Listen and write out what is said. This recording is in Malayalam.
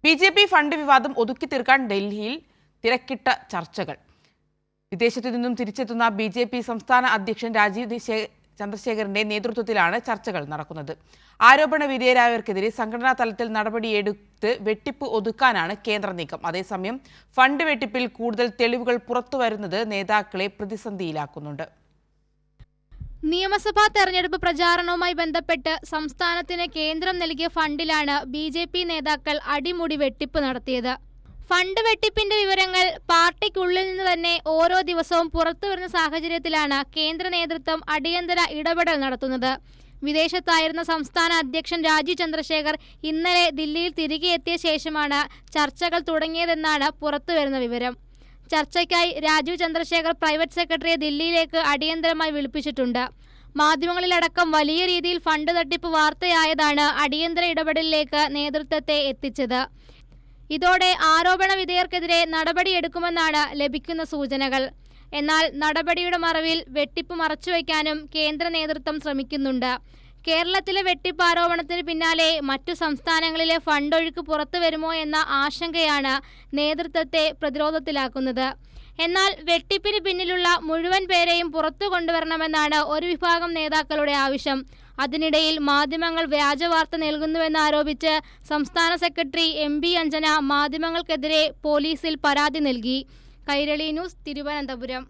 ബി.ജെ.പി. ഫണ്ട് വിവാദം ഒതുക്കി തീർക്കാൻ ഡൽഹിയിൽ തിരക്കിട്ട ചർച്ചകൾ. വിദേശത്തു നിന്നും തിരിച്ചെത്തുന്ന ബി.ജെ.പി. സംസ്ഥാന അധ്യക്ഷൻ രാജീവ് ചന്ദ്രശേഖറിന്റെ നേതൃത്വത്തിലാണ് ചർച്ചകൾ നടക്കുന്നത്. ആരോപണ വിധേയരായവർക്കെതിരെ സംഘടനാ തലത്തിൽ നടപടിയെടുത്ത് വെട്ടിപ്പ് ഒതുക്കാനാണ് കേന്ദ്ര നീക്കം. അതേസമയം ഫണ്ട് വെട്ടിപ്പിൽ കൂടുതൽ തെളിവുകൾ പുറത്തുവരുന്നത് നേതാക്കളെ പ്രതിസന്ധിയിലാക്കുന്നുണ്ട്. നിയമസഭാ തെരഞ്ഞെടുപ്പ് പ്രചാരണവുമായി ബന്ധപ്പെട്ട് സംസ്ഥാനത്തിന് കേന്ദ്രം നൽകിയ ഫണ്ടിലാണ് ബി.ജെ.പി. നേതാക്കൾ അടിമുടി വെട്ടിപ്പ് നടത്തിയത്. ഫണ്ട് വെട്ടിപ്പിന്റെ വിവരങ്ങൾ പാർട്ടിക്കുള്ളിൽ നിന്ന് തന്നെ ഓരോ ദിവസവും പുറത്തുവരുന്ന സാഹചര്യത്തിലാണ് കേന്ദ്ര നേതൃത്വം അടിയന്തര ഇടപെടൽ നടത്തുന്നത്. വിദേശത്തായിരുന്ന സംസ്ഥാന അധ്യക്ഷൻ രാജീവ് ചന്ദ്രശേഖർ ഇന്നലെ ദില്ലിയിൽ തിരികെ എത്തിയ ശേഷമാണ് ചർച്ചകൾ തുടങ്ങിയതെന്നാണ് പുറത്തുവരുന്ന വിവരം. ചർച്ചയ്ക്കായി രാജീവ് ചന്ദ്രശേഖർ പ്രൈവറ്റ് സെക്രട്ടറിയെ ദില്ലിയിലേക്ക് അടിയന്തരമായി വിളിപ്പിച്ചിട്ടുണ്ട്. മാധ്യമങ്ങളിലടക്കം വലിയ രീതിയിൽ ഫണ്ട് തട്ടിപ്പ് വാർത്തയായതാണ് അടിയന്തര ഇടപെടലിലേക്ക് നേതൃത്വത്തെ എത്തിച്ചത്. ഇതോടെ ആരോപണ വിധേയർക്കെതിരെ നടപടിയെടുക്കുമെന്നാണ് ലഭിക്കുന്ന സൂചനകൾ. എന്നാൽ നടപടിയുടെ മറവിൽ വെട്ടിപ്പ് മറച്ചുവെക്കാനും കേന്ദ്ര നേതൃത്വം ശ്രമിക്കുന്നുണ്ട്. കേരളത്തിലെ വെട്ടിപ്പ് ആരോപണത്തിന് പിന്നാലെ മറ്റു സംസ്ഥാനങ്ങളിലെ ഫണ്ടൊഴുക്ക് പുറത്തുവരുമോ എന്ന ആശങ്കയാണ് നേതൃത്വത്തെ പ്രതിരോധത്തിലാക്കുന്നത്. എന്നാൽ വെട്ടിപ്പിന് പിന്നിലുള്ള മുഴുവൻ പേരെയും പുറത്തു കൊണ്ടുവരണമെന്നാണ് ഒരു വിഭാഗം നേതാക്കളുടെ ആവശ്യം. അതിനിടയിൽ മാധ്യമങ്ങൾ വ്യാജവാർത്ത നൽകുന്നുവെന്നാരോപിച്ച് സംസ്ഥാന സെക്രട്ടറി എം പി അഞ്ജന മാധ്യമങ്ങൾക്കെതിരെ പോലീസിൽ പരാതി നൽകി. കൈരളി ന്യൂസ്, തിരുവനന്തപുരം.